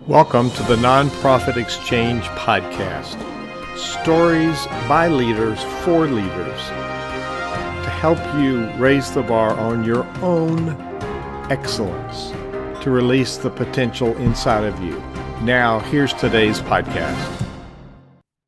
Welcome to the Nonprofit Exchange Podcast. Stories by leaders for leaders to help you raise the bar on your own excellence, to release the potential inside of you. Now, here's today's podcast.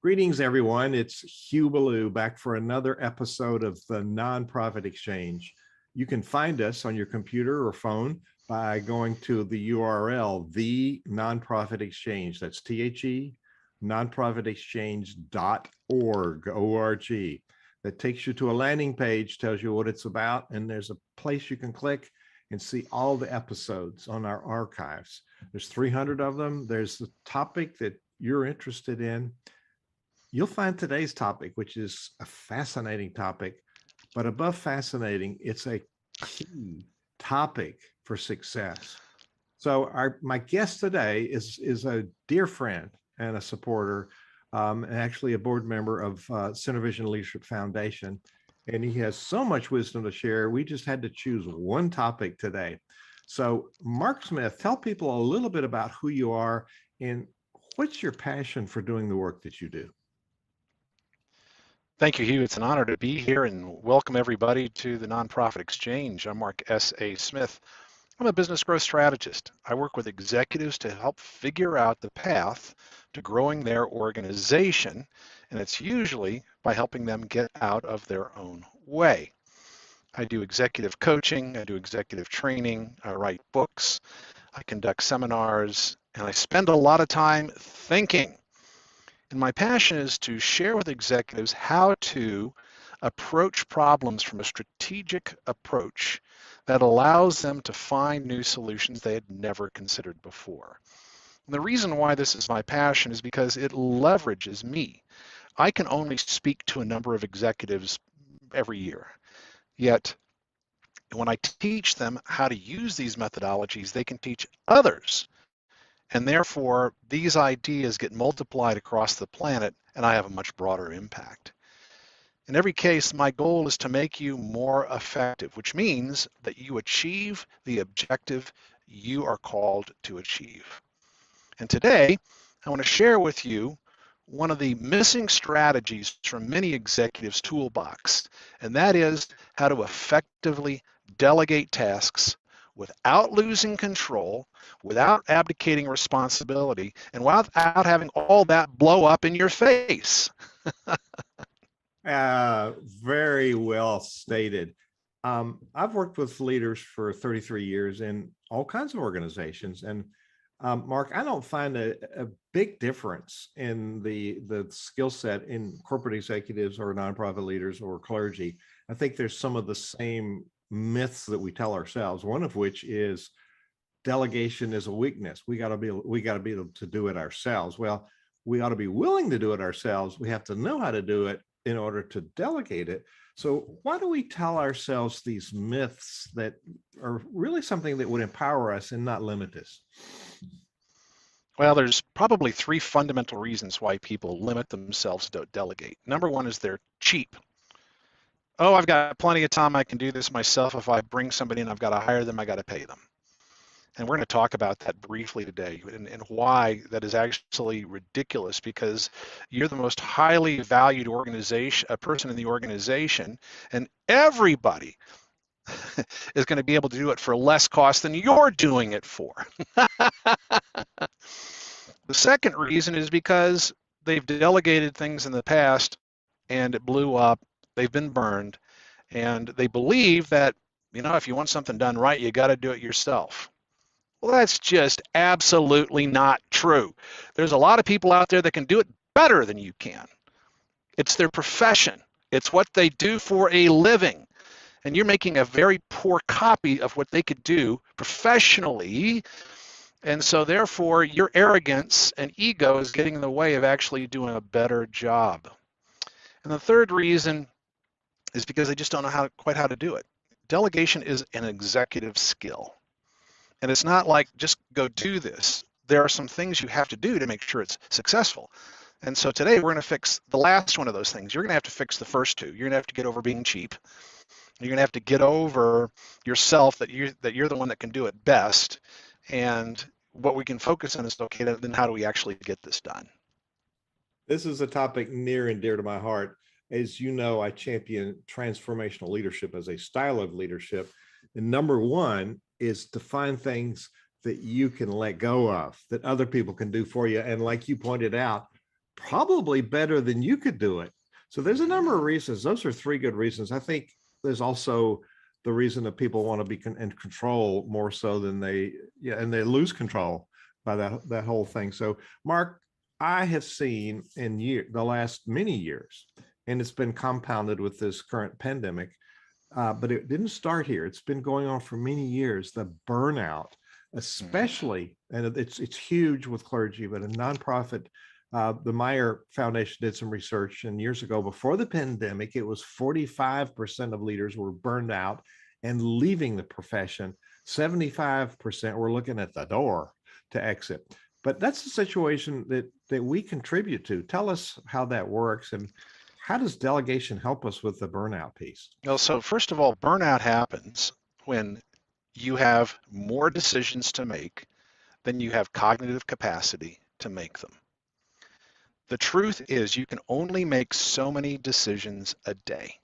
Greetings, everyone. It's Hugh Ballou back for another episode of the Nonprofit Exchange. You can find us on your computer or phone by going to the URL, the Nonprofit Exchange. That's THE, nonprofitexchange.org, O-R-G. That takes you to a landing page, tells you what it's about, and there's a place you can click and see all the episodes on our archives. There's 300 of them. There's the topic that you're interested in. You'll find today's topic, which is a fascinating topic, but above fascinating, it's a key topic for success. So my guest today is a dear friend and a supporter, and actually a board member of Center Vision Leadership Foundation. And he has so much wisdom to share. We just had to choose one topic today. So Mark Smith, tell people a little bit about who you are and what's your passion for doing the work that you do. Thank you, Hugh. It's an honor to be here and welcome everybody to the Nonprofit Exchange. I'm Mark S.A. Smith. I'm a business growth strategist. I work with executives to help figure out the path to growing their organization, and it's usually by helping them get out of their own way. I do executive coaching, I do executive training, I write books, I conduct seminars, and I spend a lot of time thinking. And my passion is to share with executives how to approach problems from a strategic approach that allows them to find new solutions they had never considered before. And the reason why this is my passion is because it leverages me. I can only speak to a number of executives every year. Yet, when I teach them how to use these methodologies, they can teach others. And therefore, these ideas get multiplied across the planet, and I have a much broader impact. In every case, my goal is to make you more effective, which means that you achieve the objective you are called to achieve. And today, I want to share with you one of the missing strategies from many executives' toolbox, and that is how to effectively delegate tasks without losing control, without abdicating responsibility, and without having all that blow up in your face. Very well stated. I've worked with leaders for 33 years in all kinds of organizations. And Mark, I don't find a big difference in the skill set in corporate executives or nonprofit leaders or clergy. I think there's some of the same myths that we tell ourselves, one of which is delegation is a weakness. We got to be able to do it ourselves. Well, we ought to be willing to do it ourselves. We have to know how to do it in order to delegate it. So why do we tell ourselves these myths that are really something that would empower us and not limit us? Well, there's probably three fundamental reasons why people limit themselves to delegate. Number one is they're cheap. Oh, I've got plenty of time. I can do this myself. If I bring somebody in, I've got to hire them. I got to pay them. And we're going to talk about that briefly today and why that is actually ridiculous, because you're the most highly valued person in the organization, and everybody is going to be able to do it for less cost than you're doing it for. The second reason is because they've delegated things in the past and it blew up. They've been burned, and they believe that, if you want something done right, you got to do it yourself. Well, that's just absolutely not true. There's a lot of people out there that can do it better than you can. It's their profession. It's what they do for a living. And you're making a very poor copy of what they could do professionally. And so therefore, your arrogance and ego is getting in the way of actually doing a better job. And the third reason is because they just don't know quite how to do it. Delegation is an executive skill. And it's not like just go do this. There are some things you have to do to make sure it's successful. And so today we're going to fix the last one of those things. You're going to have to fix the first two. You're going to have to get over being cheap. You're going to have to get over yourself that you're the one that can do it best. And what we can focus on is, okay, then how do we actually get this done? This is a topic near and dear to my heart. As you know, I champion transformational leadership as a style of leadership. And number one is to find things that you can let go of, that other people can do for you. And like you pointed out, probably better than you could do it. So there's a number of reasons. Those are three good reasons. I think there's also the reason that people want to be in control more so than and they lose control by that whole thing. So Mark, I have seen in the last many years, and it's been compounded with this current pandemic, but it didn't start here. It's been going on for many years. The burnout, especially, and it's huge with clergy, but a nonprofit, the Meyer Foundation did some research, and years ago, before the pandemic, it was 45% of leaders were burned out and leaving the profession. 75% were looking at the door to exit. But that's the situation that we contribute to. Tell us how that works, and how does delegation help us with the burnout piece? Well, so first of all, burnout happens when you have more decisions to make than you have cognitive capacity to make them. The truth is you can only make so many decisions a day.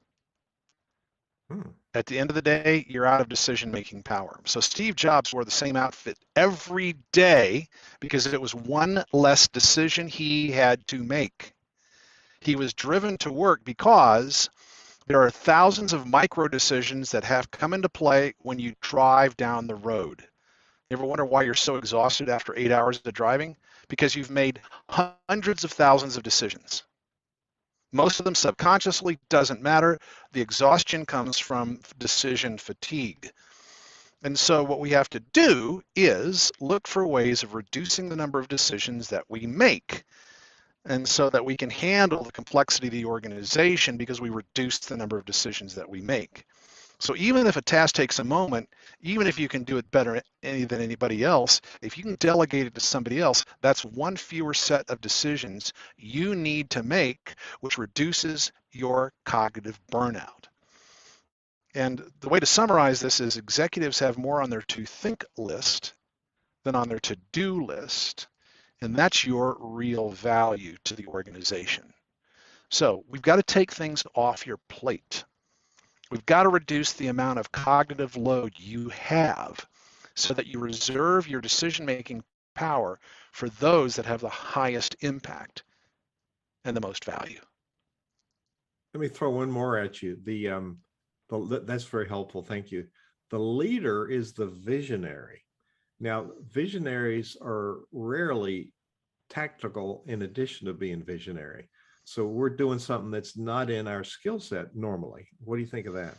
At the end of the day, you're out of decision-making power. So Steve Jobs wore the same outfit every day because it was one less decision he had to make. He was driven to work because there are thousands of micro decisions that have come into play when you drive down the road. You ever wonder why you're so exhausted after 8 hours of driving? Because you've made hundreds of thousands of decisions. Most of them subconsciously, doesn't matter. The exhaustion comes from decision fatigue. And so what we have to do is look for ways of reducing the number of decisions that we make. And so that we can handle the complexity of the organization because we reduce the number of decisions that we make. So even if a task takes a moment, even if you can do it better than anybody else, if you can delegate it to somebody else, that's one fewer set of decisions you need to make, which reduces your cognitive burnout. And the way to summarize this is executives have more on their to-think list than on their to-do list, and that's your real value to the organization. So we've got to take things off your plate. We've got to reduce the amount of cognitive load you have so that you reserve your decision-making power for those that have the highest impact and the most value. Let me throw one more at you. That's very helpful. Thank you. The leader is the visionary. Now, visionaries are rarely tactical in addition to being visionary. So we're doing something that's not in our skill set normally. What do you think of that?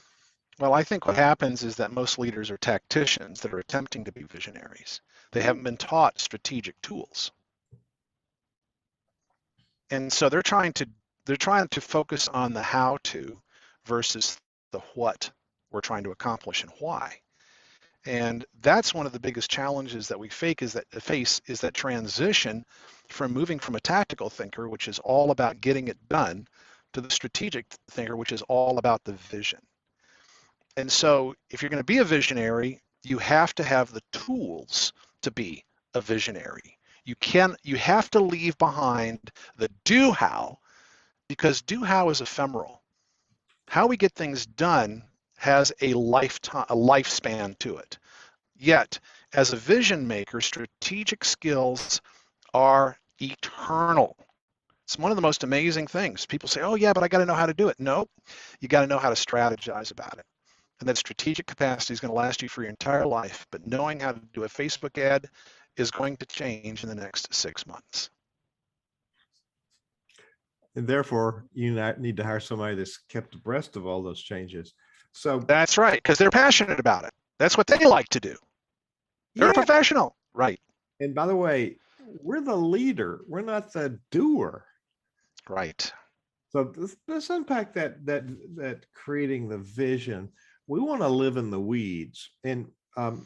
Well, I think what happens is that most leaders are tacticians that are attempting to be visionaries. They haven't been taught strategic tools. And so they're trying to focus on the how to versus the what we're trying to accomplish and why. And that's one of the biggest challenges that we face is that transition from moving from a tactical thinker, which is all about getting it done, to the strategic thinker, which is all about the vision. And so if you're going to be a visionary, you have to have the tools to be a visionary. You have to leave behind the do how, because do how is ephemeral. How we get things done has a lifespan to it. Yet, as a vision maker, strategic skills are eternal. It's one of the most amazing things. People say, oh yeah, but I got to know how to do it. No, you got to know how to strategize about it. And that strategic capacity is going to last you for your entire life, but knowing how to do a Facebook ad is going to change in the next 6 months. And therefore, you need to hire somebody that's kept abreast of all those changes. So that's right, because they're passionate about it. That's what they like to do. They're a professional, right? And by the way, we're the leader. We're not the doer. Right. So let's unpack that creating the vision. We want to live in the weeds. And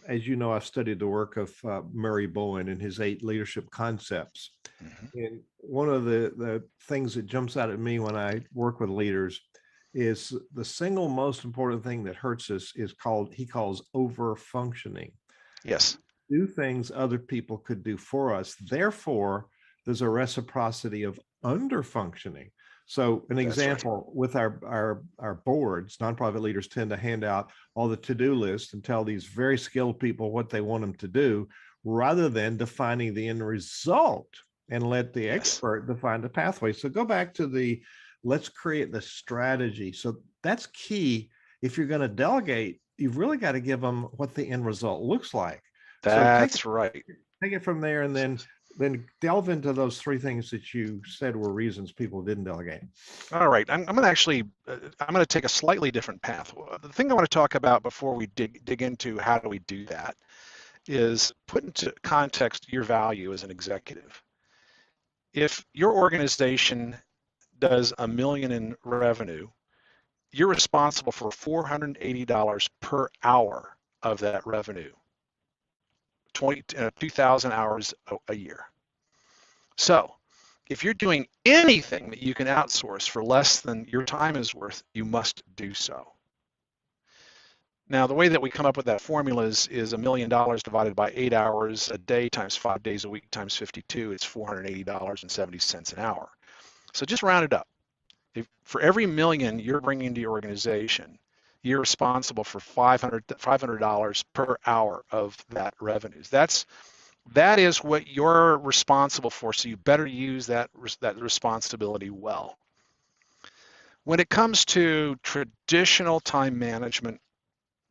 as you know, I've studied the work of Murray Bowen and his 8 leadership concepts. And one of the things that jumps out at me when I work with leaders is the single most important thing that hurts us is he calls over functioning. Yes. do things other people could do for us. Therefore, there's a reciprocity of under functioning. So an That's right. example with our boards, nonprofit leaders tend to hand out all the to-do lists and tell these very skilled people what they want them to do, rather than defining the end result and let the Yes. expert define the pathway. So go back to the let's create the strategy. So that's key. If you're going to delegate, you've really got to give them what the end result looks like. So That's right. take it from there, and then delve into those three things that you said were reasons people didn't delegate. All right. I'm going to actually, I'm going to take a slightly different path. The thing I want to talk about before we dig into how do we do that is put into context your value as an executive. If your organization does $1 million in revenue, you're responsible for $480 per hour of that revenue, 2,000 hours a year. So if you're doing anything that you can outsource for less than your time is worth, you must do so. Now, the way that we come up with that formula is $1 million divided by 8 hours a day times 5 days a week times 52. It's $480.70 an hour. So just round it up. For every million you're bringing to your organization, you're responsible for $500 per hour of that revenues. That is what you're responsible for. So you better use that responsibility well. When it comes to traditional time management,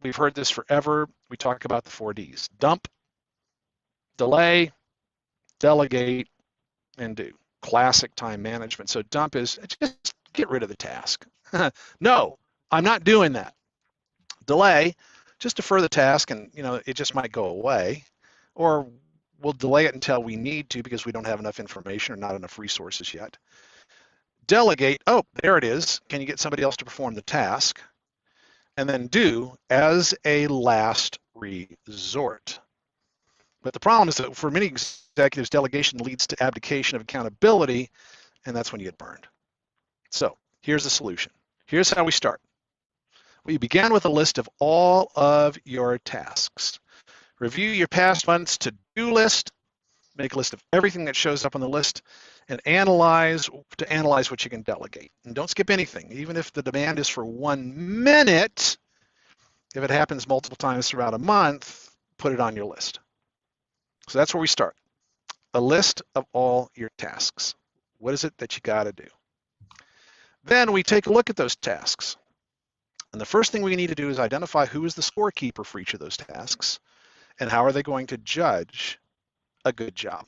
we've heard this forever. We talk about the 4 Ds: dump, delay, delegate, and do. Classic time management. So dump is just get rid of the task. No, I'm not doing that. Delay, just defer the task, and it just might go away, or we'll delay it until we need to because we don't have enough information or not enough resources yet. Delegate, oh, there it is. Can you get somebody else to perform the task? And then do as a last resort. But the problem is that for many executives, delegation leads to abdication of accountability, and that's when you get burned. So here's the solution. Here's how we start. We began with a list of all of your tasks. Review your past month's to-do list, make a list of everything that shows up on the list, and analyze what you can delegate. And don't skip anything. Even if the demand is for 1 minute, if it happens multiple times throughout a month, put it on your list. So that's where we start. A list of all your tasks. What is it that you got to do? Then we take a look at those tasks. And the first thing we need to do is identify who is the scorekeeper for each of those tasks and how are they going to judge a good job.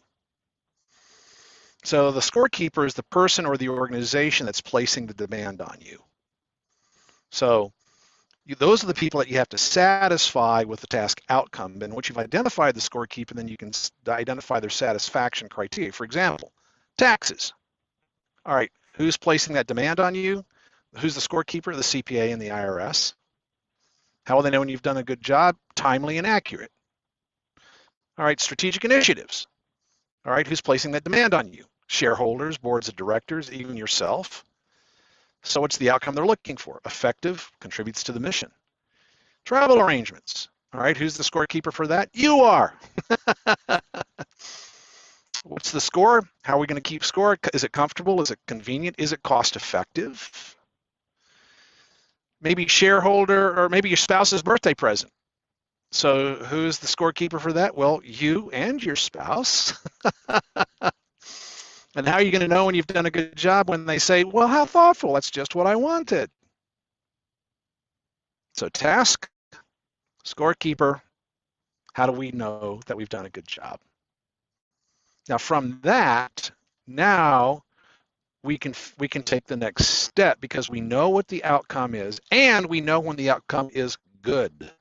So the scorekeeper is the person or the organization that's placing the demand on you. So those are the people that you have to satisfy with the task outcome. And once you've identified the scorekeeper, then you can identify their satisfaction criteria. For example, taxes. All right, who's placing that demand on you? Who's the scorekeeper? The CPA and the IRS. How will they know when you've done a good job? Timely and accurate. All right, strategic initiatives. All right, who's placing that demand on you? Shareholders, boards of directors, even yourself. So what's the outcome they're looking for? Effective, contributes to the mission. Travel arrangements. All right, who's the scorekeeper for that? You are. What's the score? How are we going to keep score? Is it comfortable? Is it convenient? Is it cost effective? Maybe shareholder or maybe your spouse's birthday present. So who's the scorekeeper for that? Well, you and your spouse. And how are you going to know when you've done a good job? When they say, well, how thoughtful, that's just what I wanted. So task, scorekeeper, how do we know that we've done a good job? Now from that, now we can take the next step because we know what the outcome is and we know when the outcome is good.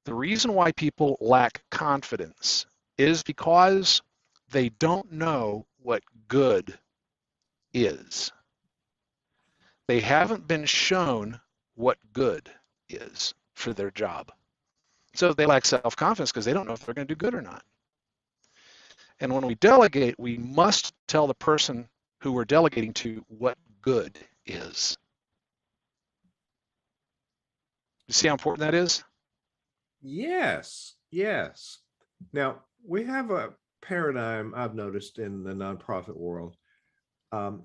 The reason why people lack confidence is because they don't know what good is. They haven't been shown what good is for their job. So they lack self-confidence because they don't know if they're going to do good or not. And when we delegate, we must tell the person who we're delegating to what good is. You see how important that is? Yes. Yes. Now, we have a paradigm I've noticed in the nonprofit world.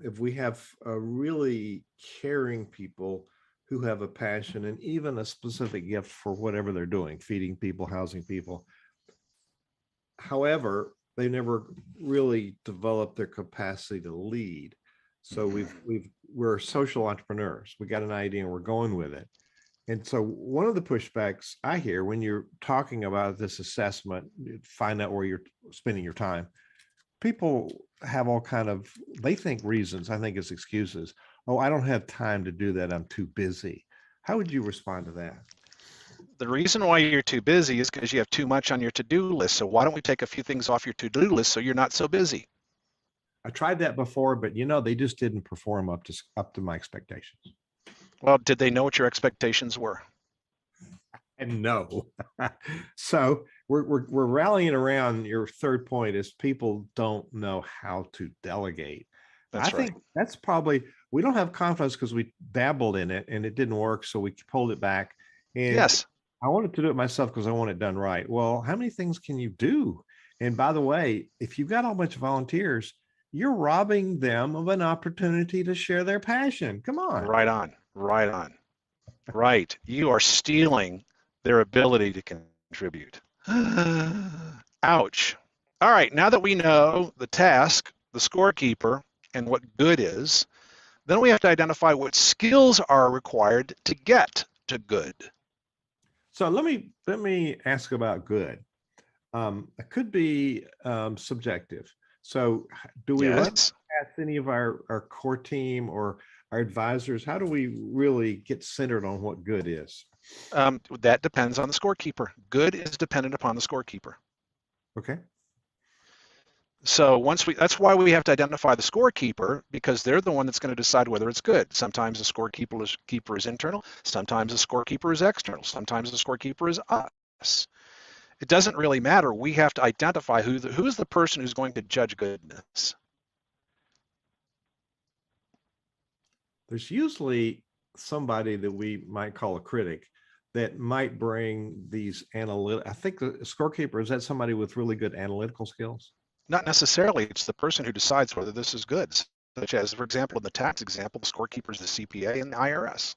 If we have really caring people who have a passion and even a specific gift for whatever they're doing, feeding people, housing people. However, they never really developed their capacity to lead. So we're social entrepreneurs. We got an idea and we're going with it. And so one of the pushbacks I hear when you're talking about this assessment, find out where you're spending your time, people have all kind of, they think reasons, I think it's excuses. Oh, I don't have time to do that, I'm too busy. How would you respond to that? The reason why you're too busy is because you have too much on your to-do list. So why don't we take a few things off your to-do list so you're not so busy? I tried that before, but they just didn't perform up to my expectations. Well, did they know what your expectations were? And no. So we're rallying around your third point is people don't know how to delegate. I That's right. think that's probably, we don't have confidence because we dabbled in it and it didn't work. So we pulled it back. And Yes. I wanted to do it myself because I want it done right. Well, how many things can you do? And by the way, if you've got a bunch of volunteers, you're robbing them of an opportunity to share their passion. Come on. Right on. Right on. Right. You are stealing their ability to contribute. Ouch. All right. Now that we know the task, the scorekeeper, and what good is, then we have to identify what skills are required to get to good. So let me ask about good. It could be subjective. So do we run Yes. past any of our core team or our advisors? How do we really get centered on what good is? That depends on the scorekeeper. Good is dependent upon the scorekeeper. Okay. So that's why we have to identify the scorekeeper, because they're the one that's going to decide whether it's good. Sometimes the scorekeeper is internal. Sometimes the scorekeeper is external. Sometimes the scorekeeper is us. It doesn't really matter. We have to identify who is the person who's going to judge goodness. There's usually somebody that we might call a critic that might bring these analytic. I think the scorekeeper, is that somebody with really good analytical skills? Not necessarily. It's the person who decides whether this is good. Such as, for example, in the tax example, the scorekeeper is the CPA and the IRS.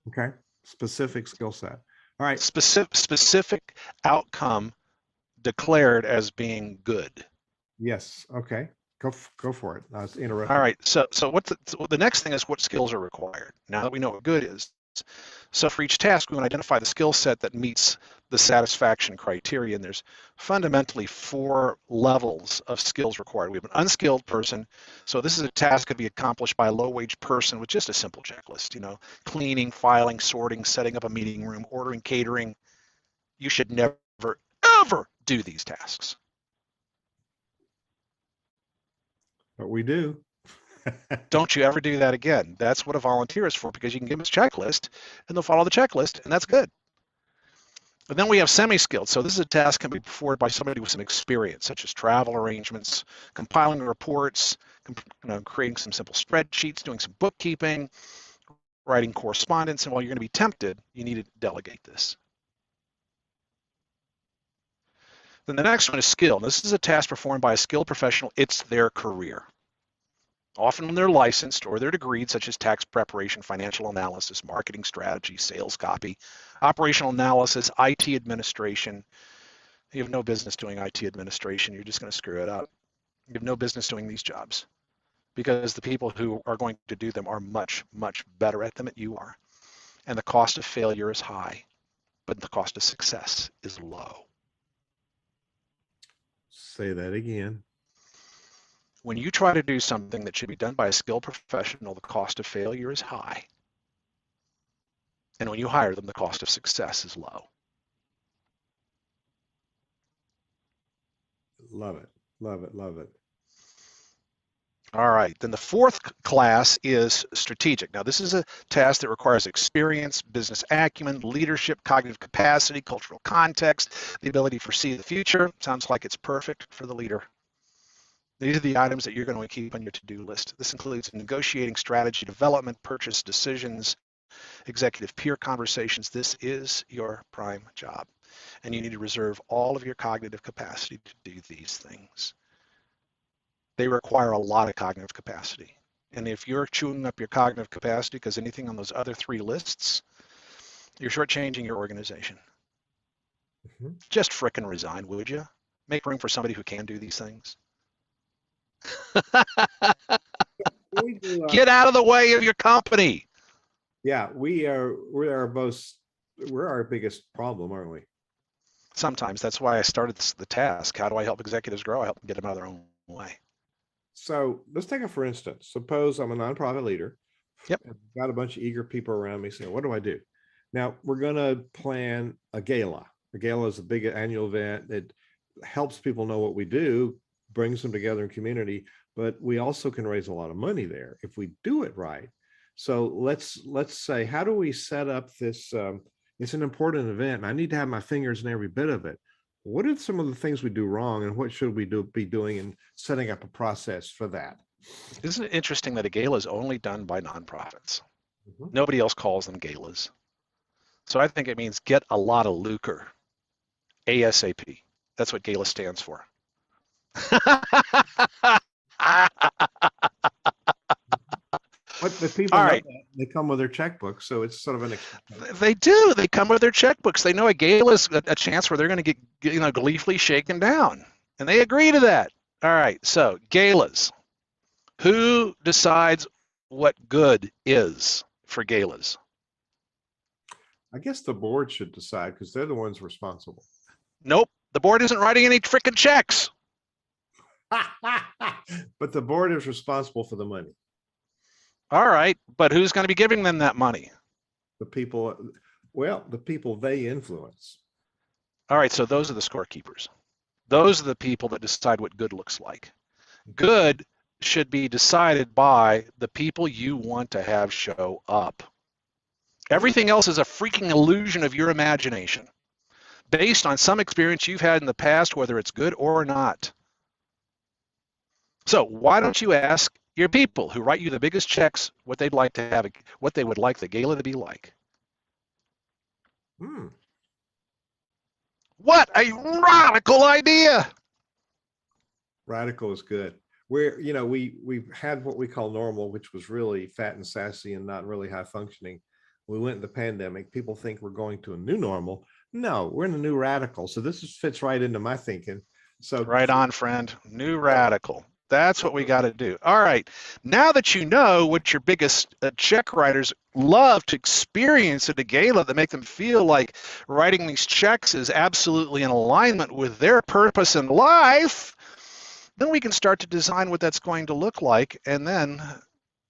Okay. Specific skill set. All right. Specific outcome declared as being good. Yes. Okay. Go for it. I was All interrupting. right. So the next thing is what skills are required. Now that we know what good is, so for each task, we want to identify the skill set that meets the satisfaction criteria. And there's fundamentally 4 levels of skills required. We have an unskilled person. So this is a task that could be accomplished by a low-wage person with just a simple checklist. Cleaning, filing, sorting, setting up a meeting room, ordering catering. You should never, ever do these tasks. But we do. Don't you ever do that again. That's what a volunteer is for, because you can give them a checklist and they'll follow the checklist, and that's good. And then we have semi-skilled. So this is a task that can be performed by somebody with some experience, such as travel arrangements, compiling reports, creating some simple spreadsheets, doing some bookkeeping, writing correspondence. And while you're going to be tempted, you need to delegate this. Then the next one is skill. This is a task performed by a skilled professional. It's their career. Often when they're licensed or they're degreed, such as tax preparation, financial analysis, marketing strategy, sales copy, operational analysis, IT administration. You have no business doing IT administration. You're just going to screw it up. You have no business doing these jobs, because the people who are going to do them are much, much better at them than you are. And the cost of failure is high, but the cost of success is low. Say that again. When you try to do something that should be done by a skilled professional, the cost of failure is high. And when you hire them, the cost of success is low. Love it. Love it. Love it. All right, then the 4th class is strategic. Now, this is a task that requires experience, business acumen, leadership, cognitive capacity, cultural context, the ability to foresee the future. Sounds like it's perfect for the leader. These are the items that you're going to keep on your to-do list. This includes negotiating strategy development, purchase decisions, executive peer conversations. This is your prime job. and you need to reserve all of your cognitive capacity to do these things. They require a lot of cognitive capacity. And if you're chewing up your cognitive capacity because anything on those other three lists, you're shortchanging your organization. Mhm. Just frickin' resign, would you? Make room for somebody who can do these things. We do, Get out of the way of your company. yeah, we're our biggest problem, aren't we? Sometimes that's why I started the task. How do I help executives grow? I help them get them out of their own way. So let's take it for instance. Suppose I'm a nonprofit leader. Yep. And I've got a bunch of eager people around me saying, what do I do? Now we're going to plan a gala. A gala is a big annual event that helps people know what we do, brings them together in community, but we also can raise a lot of money there if we do it right. So let's say, how do we set up this? It's an important event, and I need to have my fingers in every bit of it. What are some of the things we do wrong, and what should we be doing in setting up a process for that? Isn't it interesting that a gala is only done by nonprofits? Mhm. Nobody else calls them galas. So I think it means get a lot of lucre, ASAP. That's what gala stands for. But the people All know right. that they come with their checkbook, so it's sort of an expectation. They do. They come with their checkbooks. They know a gala is a chance where they're going to get gleefully shaken down, and they agree to that. All right. So galas. Who decides what good is for galas? I guess the board should decide because they're the ones responsible. Nope. The board isn't writing any frickin' checks. But the board is responsible for the money. All right. But who's going to be giving them that money? The people, well, the people they influence. All right. So those are the scorekeepers. Those are the people that decide what good looks like. Good should be decided by the people you want to have show up. Everything else is a freaking illusion of your imagination based on some experience you've had in the past, whether it's good or not. So why don't you ask your people who write you the biggest checks what they'd like to have, what they would like the gala to be like? Hmm. What a radical idea! Radical is good. We've had what we call normal, which was really fat and sassy and not really high functioning. We went in the pandemic. People think we're going to a new normal. No, we're in a new radical. So fits right into my thinking. So Right on, friend. New radical. That's what we got to do. All right. Now that you know what your biggest check writers love to experience at a gala that make them feel like writing these checks is absolutely in alignment with their purpose in life, then we can start to design what that's going to look like and then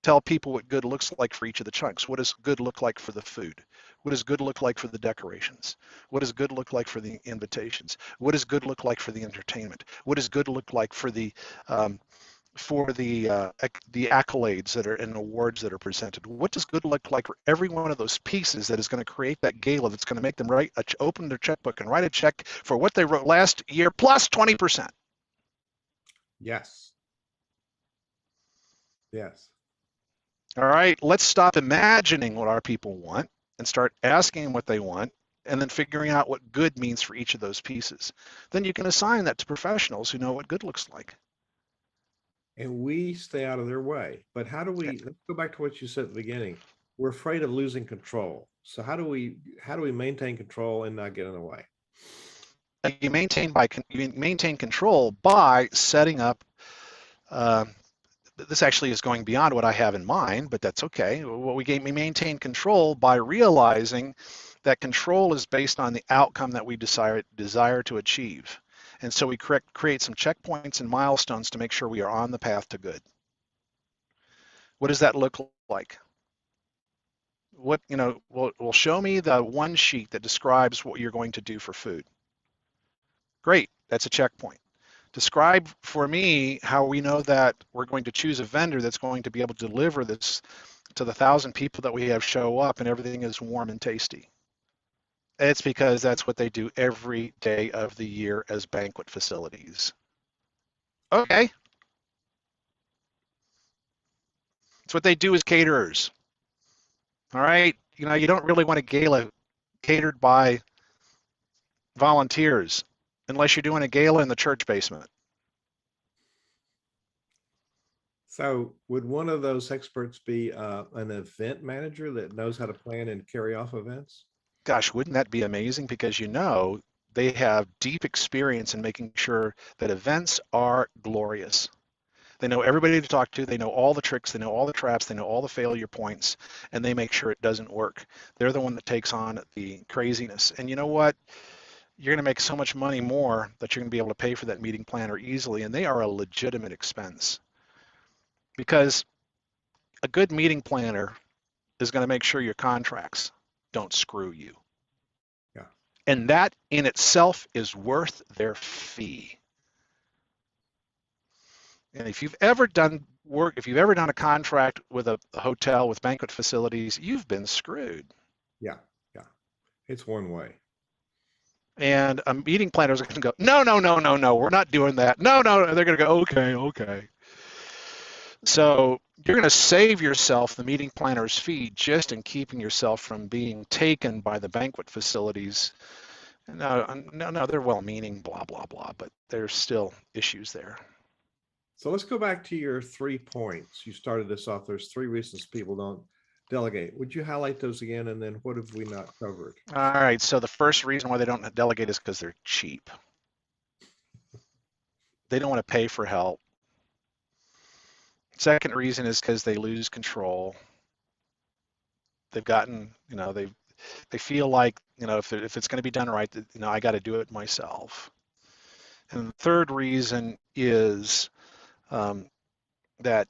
tell people what good looks like for each of the chunks. What does good look like for the food? What does good look like for the decorations? What does good look like for the invitations? What does good look like for the entertainment? What does good look like for the accolades that are and awards that are presented? What does good look like for every one of those pieces that is going to create that gala that's going to make them open their checkbook and write a check for what they wrote last year plus 20%? yes. Yes. All right, let's stop imagining what our people want and start asking them what they want and then figuring out what good means for each of those pieces. Then you can assign that to professionals who know what good looks like. And we stay out of their way. But let's go back to what you said at the beginning. We're afraid of losing control. So how do we maintain control and not get in the way? You maintain control by setting up this actually is going beyond what I have in mind, but that's okay. We maintain control by realizing that control is based on the outcome that we desire to achieve. And so we create some checkpoints and milestones to make sure we are on the path to good. What does that look like? Well, show me the one sheet that describes what you're going to do for food. Great, that's a checkpoint. Describe for me how we know that we're going to choose a vendor that's going to be able to deliver this to the 1,000 people that we have show up and everything is warm and tasty. It's because that's what they do every day of the year as banquet facilities. Okay. It's what they do as caterers. All right. You don't really want a gala catered by volunteers, unless you're doing a gala in the church basement. So would one of those experts be an event manager that knows how to plan and carry off events? Gosh, wouldn't that be amazing? Because they have deep experience in making sure that events are glorious. They know everybody to talk to. They know all the tricks. They know all the traps. They know all the failure points, and they make sure it doesn't work. They're the one that takes on the craziness. And you know what? You're going to make so much money more that you're going to be able to pay for that meeting planner easily, and they are a legitimate expense because a good meeting planner is going to make sure your contracts don't screw you. Yeah. And that in itself is worth their fee. And if you've ever done work, if you've ever done a contract with a hotel with banquet facilities, you've been screwed. Yeah. Yeah. It's one way. And a meeting planner is going to go, no, no, no, no, no, we're not doing that. No, no, they're going to go, okay, okay. So you're going to save yourself the meeting planner's fee just in keeping yourself from being taken by the banquet facilities. No, no, no, they're well-meaning, blah, blah, blah, but there's still issues there. So let's go back to your 3 points. You started this off. There's 3 reasons people don't delegate. Would you highlight those again? And then what have we not covered? All right. So the first reason why they don't delegate is because they're cheap. They don't want to pay for help. Second reason is because they lose control. They've gotten, they feel like, if it's going to be done right, I got to do it myself. And the third reason is that,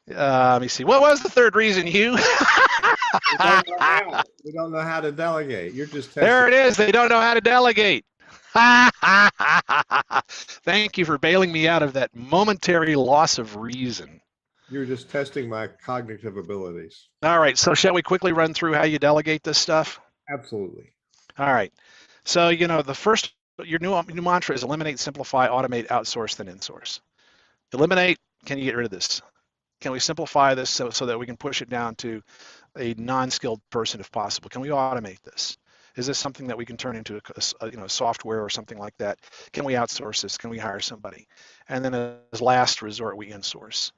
let me see. What was the third reason, Hugh? We don't know how to delegate. You're just testing. There it is. They don't know how to delegate. Thank you for bailing me out of that momentary loss of reason. You're just testing my cognitive abilities. All right. So shall we quickly run through how you delegate this stuff? Absolutely. All right. So, the first, your new mantra is eliminate, simplify, automate, outsource, then insource. Eliminate, can you get rid of this? Can we simplify this so that we can push it down to a non-skilled person if possible? Can we automate this? Is this something that we can turn into a software or something like that? Can we outsource this? Can we hire somebody? And then as last resort, we insource.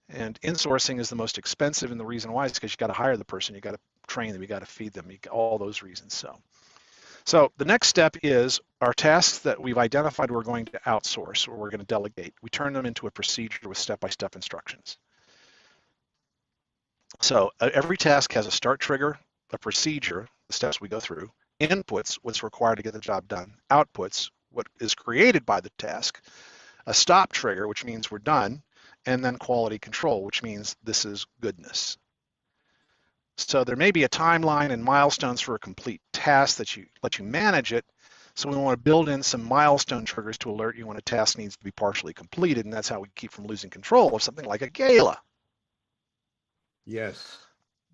And insourcing is the most expensive, and the reason why is because you got to hire the person, you got to train them, you got to feed them, all those reasons. So the next step is our tasks that we've identified we're going to outsource or we're going to delegate. We turn them into a procedure with step-by-step instructions. So every task has a start trigger, a procedure, the steps we go through, inputs, what's required to get the job done, outputs, what is created by the task, a stop trigger, which means we're done, and then quality control, which means this is goodness. So there may be a timeline and milestones for a complete task that you let you manage it. So we want to build in some milestone triggers to alert you when a task needs to be partially completed, and that's how we keep from losing control of something like a gala. Yes.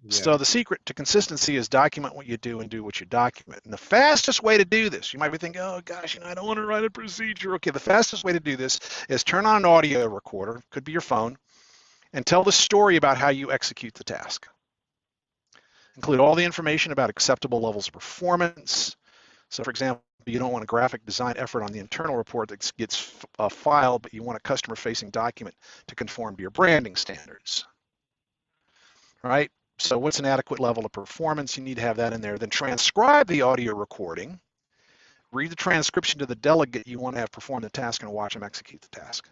So the secret to consistency is document what you do and do what you document. And the fastest way to do this, you might be thinking, oh gosh, I don't want to write a procedure. Okay, the fastest way to do this is turn on an audio recorder, could be your phone, and tell the story about how you execute the task. Include all the information about acceptable levels of performance. So for example, you don't want a graphic design effort on the internal report that gets filed, but you want a customer-facing document to conform to your branding standards. Right? So what's an adequate level of performance? You need to have that in there. Then transcribe the audio recording. Read the transcription to the delegate you want to have perform the task and watch them execute the task.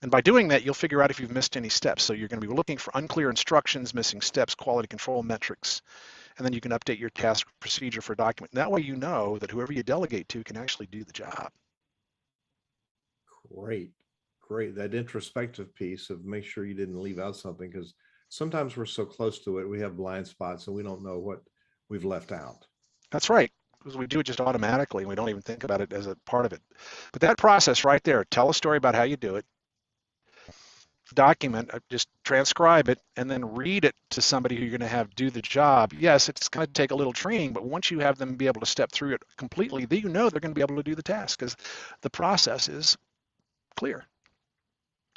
And by doing that, you'll figure out if you've missed any steps. So you're going to be looking for unclear instructions, missing steps, quality control metrics, and then you can update your task procedure for document. That way you know that whoever you delegate to can actually do the job. Great. Great. That introspective piece of make sure you didn't leave out something, because sometimes we're so close to it, we have blind spots and we don't know what we've left out. That's right, because we do it just automatically and we don't even think about it as a part of it. But that process right there, tell a story about how you do it, document, just transcribe it, and then read it to somebody who you're going to have do the job. Yes, it's going to take a little training, but once you have them be able to step through it completely, you know they're going to be able to do the task because the process is clear.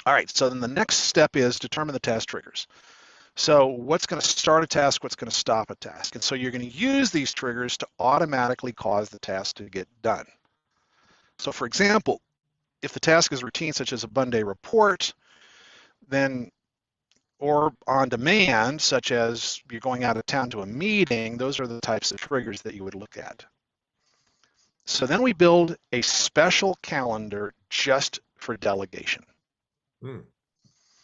All right, so then the next step is determine the task triggers. So what's going to start a task, what's going to stop a task? And so you're going to use these triggers to automatically cause the task to get done. So for example, if the task is routine, such as a Monday report, then or on demand, such as you're going out of town to a meeting, those are the types of triggers that you would look at. So then we build a special calendar just for delegation. Hmm.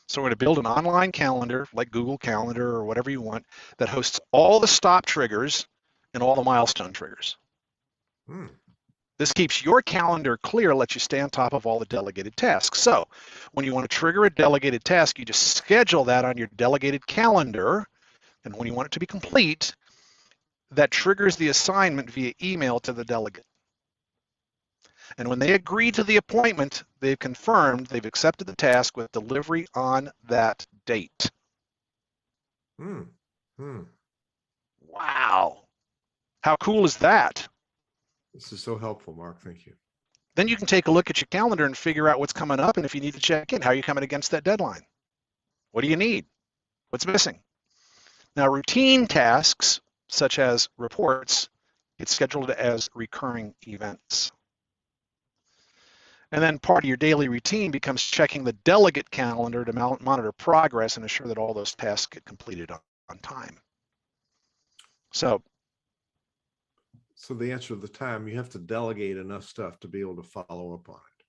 So we're going to build an online calendar like Google Calendar or whatever you want that hosts all the stop triggers and all the milestone triggers. Hmm. This keeps your calendar clear, lets you stay on top of all the delegated tasks. So when you want to trigger a delegated task, you just schedule that on your delegated calendar. And when you want it to be complete, that triggers the assignment via email to the delegate. And when they agree to the appointment, they've confirmed they've accepted the task with delivery on that date. Hmm. Hmm. Wow. How cool is that? This is so helpful, Mark. Thank you. Then you can take a look at your calendar and figure out what's coming up and if you need to check in, how are you coming against that deadline? What do you need? What's missing? Now, routine tasks, such as reports, get scheduled as recurring events. And then part of your daily routine becomes checking the delegate calendar to monitor progress and ensure that all those tasks get completed on time. So the answer to the time, you have to delegate enough stuff to be able to follow up on it.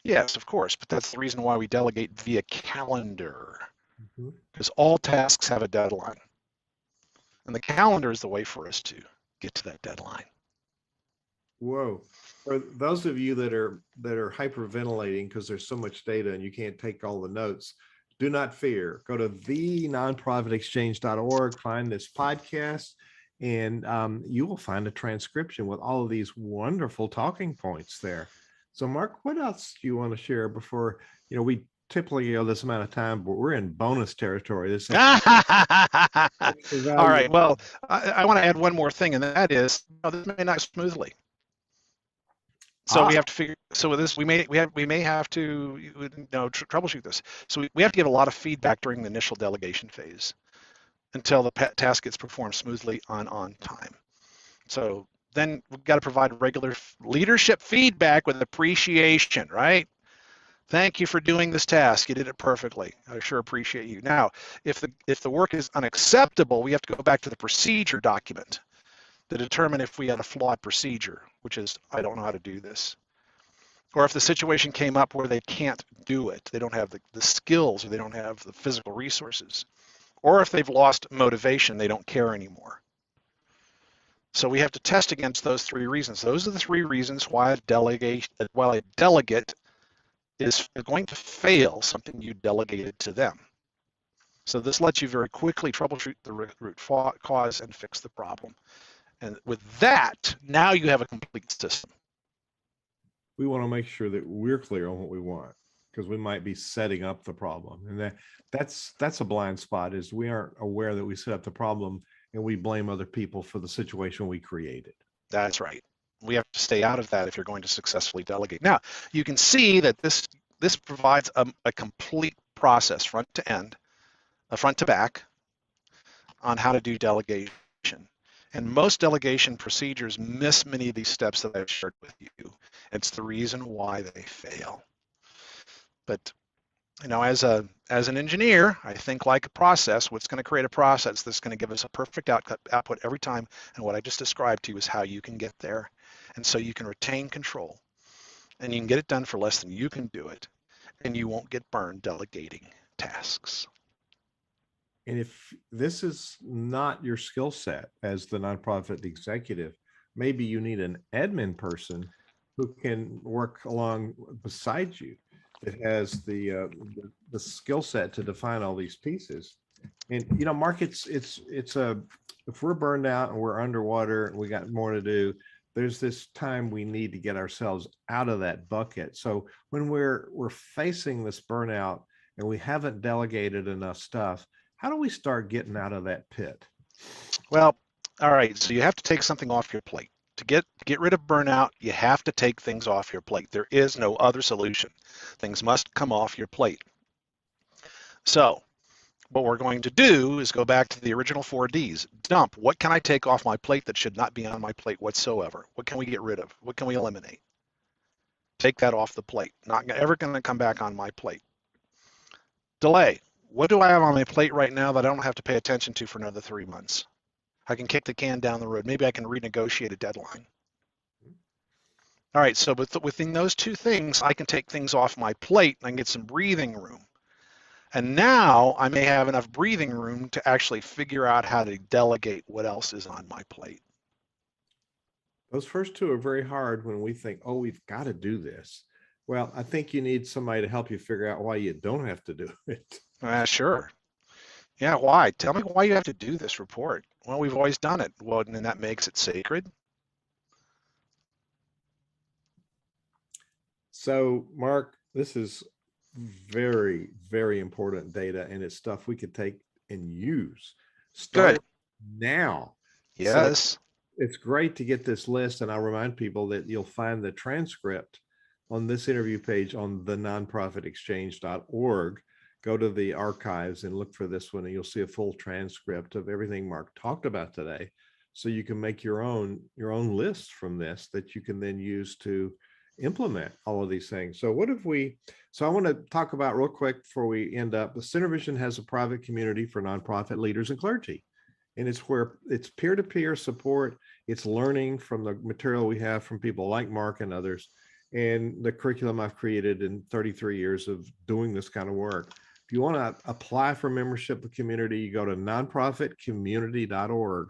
yes, of course, but that's the reason why we delegate via calendar, Mm-hmm. because all tasks have a deadline. And the calendar is the way for us to get to that deadline. Whoa. For those of you that are hyperventilating because there's so much data and you can't take all the notes, do not fear. Go to thenonprofitexchange.org, find this podcast, and you will find a transcription with all of these wonderful talking points there. So, Mark, what else do you want to share before, we typically go this amount of time, but we're in bonus territory. This All right. Well, I want to add one more thing, and that is, this may not go smoothly. So we have to figure. So with this, we may have to troubleshoot this. So we have to give a lot of feedback during the initial delegation phase until the task gets performed smoothly on time. So then we've got to provide regular leadership feedback with appreciation, right? Thank you for doing this task. You did it perfectly. I sure appreciate you. Now, if the work is unacceptable, we have to go back to the procedure document to determine if we had a flawed procedure, which is, I don't know how to do this. Or if the situation came up where they can't do it, they don't have the skills or they don't have the physical resources. Or if they've lost motivation, they don't care anymore. So we have to test against those three reasons. Those are the three reasons why a delegate is going to fail something you delegated to them. So this lets you very quickly troubleshoot the root cause and fix the problem. And with that, now you have a complete system. We want to make sure that we're clear on what we want, because we might be setting up the problem. And that's a blind spot, is we aren't aware that we set up the problem and we blame other people for the situation we created. That's right. We have to stay out of that if you're going to successfully delegate. Now, you can see that this provides a complete process, front to end, front to back, on how to do delegation. And most delegation procedures miss many of these steps that I've shared with you. It's the reason why they fail. But as an engineer, I think like a process. What's going to create a process that's going to give us a perfect output every time? And what I just described to you is how you can get there. And so you can retain control, and you can get it done for less than you can do it, and you won't get burned delegating tasks. And if this is not your skill set as the nonprofit executive, maybe you need an admin person who can work along beside you, that has the skill set to define all these pieces. And Mark, it's if we're burned out and we're underwater and we got more to do, there's this time we need to get ourselves out of that bucket. So when we're facing this burnout and we haven't delegated enough stuff, how do we start getting out of that pit? Well, all right. So you have to take something off your plate. To get rid of burnout, you have to take things off your plate. There is no other solution. Things must come off your plate. So what we're going to do is go back to the original 4Ds. Dump. What can I take off my plate that should not be on my plate whatsoever? What can we get rid of? What can we eliminate? Take that off the plate. Not ever going to come back on my plate. Delay. What do I have on my plate right now that I don't have to pay attention to for another 3 months? I can kick the can down the road. Maybe I can renegotiate a deadline. All right, so within those two things, I can take things off my plate and I can get some breathing room. And now I may have enough breathing room to actually figure out how to delegate what else is on my plate. Those first two are very hard when we think, oh, we've got to do this. Well, I think you need somebody to help you figure out why you don't have to do it. Sure. Yeah, why? Tell me why you have to do this report. Well, we've always done it. Well, and then that makes it sacred. So, Mark, this is very, very important data, and it's stuff we could take and use. Start Good. now. Yes. So it's great to get this list, and I'll remind people that you'll find the transcript on this interview page on the nonprofitexchange.org. Go to the archives and look for this one, and you'll see a full transcript of everything Mark talked about today. So you can make your own list from this that you can then use to implement all of these things. So I want to talk about real quick before we end up, the Center Vision has a private community for nonprofit leaders and clergy. And it's where it's peer-to-peer support. It's learning from the material we have from people like Mark and others, and the curriculum I've created in 33 years of doing this kind of work. If you want to apply for membership of the community, you go to nonprofitcommunity.org.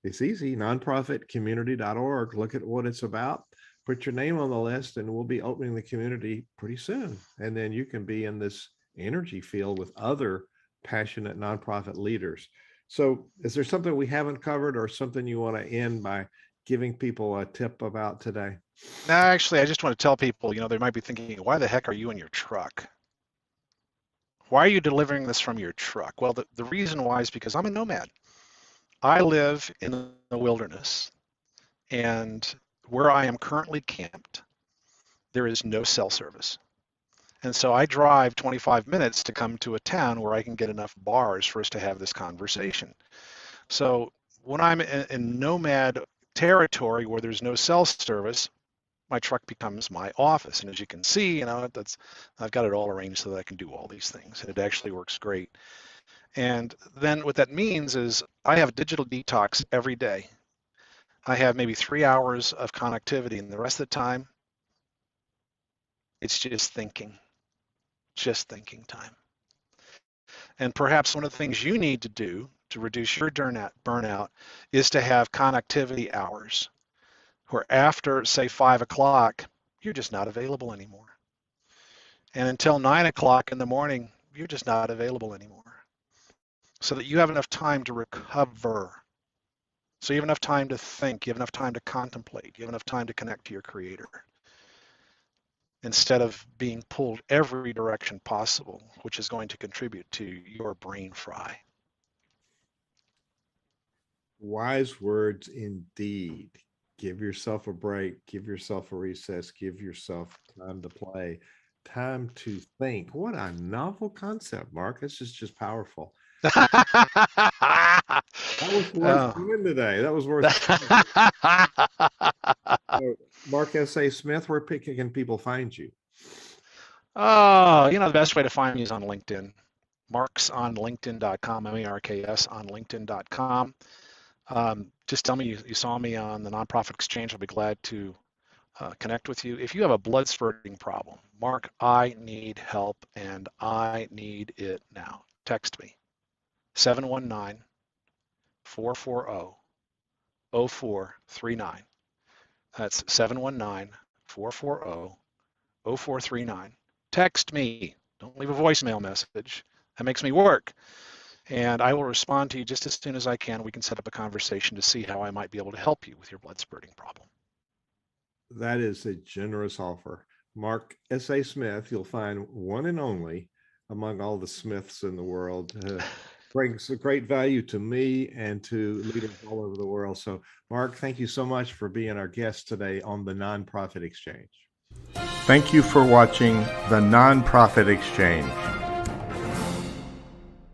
It's easy, nonprofitcommunity.org. Look at what it's about. Put your name on the list, and we'll be opening the community pretty soon. And then you can be in this energy field with other passionate nonprofit leaders. So is there something we haven't covered or something you want to end by giving people a tip about today? No, actually, I just want to tell people, they might be thinking, why the heck are you in your truck? Why are you delivering this from your truck? Well, the reason why is because I'm a nomad. I live in the wilderness, and where I am currently camped, there is no cell service. And so I drive 25 minutes to come to a town where I can get enough bars for us to have this conversation. So when I'm in nomad territory where there's no cell service, my truck becomes my office. And as you can see, I've got it all arranged so that I can do all these things. And it actually works great. And then what that means is I have a digital detox every day. I have maybe 3 hours of connectivity, and the rest of the time, it's just thinking time. And perhaps one of the things you need to do to reduce your burnout is to have connectivity hours where after, say, 5 o'clock, you're just not available anymore. And until 9 o'clock in the morning, you're just not available anymore. So that you have enough time to recover. So you have enough time to think, you have enough time to contemplate, you have enough time to connect to your creator, instead of being pulled every direction possible, which is going to contribute to your brain fry. Wise words indeed. Give yourself a break, give yourself a recess, give yourself time to play, time to think. What a novel concept, Mark. This is just powerful. That was worth doing today. That was worth So, Mark S.A. Smith, where can people find you? Oh, the best way to find me is on LinkedIn. Marks on LinkedIn.com, M-A-R-K-S on LinkedIn.com. Just tell me you saw me on the Nonprofit Exchange. I'll be glad to connect with you. If you have a blood spurting problem, Mark, I need help and I need it now. Text me, 719-440-0439. That's 719-440-0439. Text me. Don't leave a voicemail message. That makes me work. And I will respond to you just as soon as I can. We can set up a conversation to see how I might be able to help you with your blood spurting problem. That is a generous offer. Mark S.A. Smith, you'll find one and only among all the Smiths in the world. Brings a great value to me and to leaders all over the world. So, Mark, thank you so much for being our guest today on the Nonprofit Exchange. Thank you for watching the Nonprofit Exchange.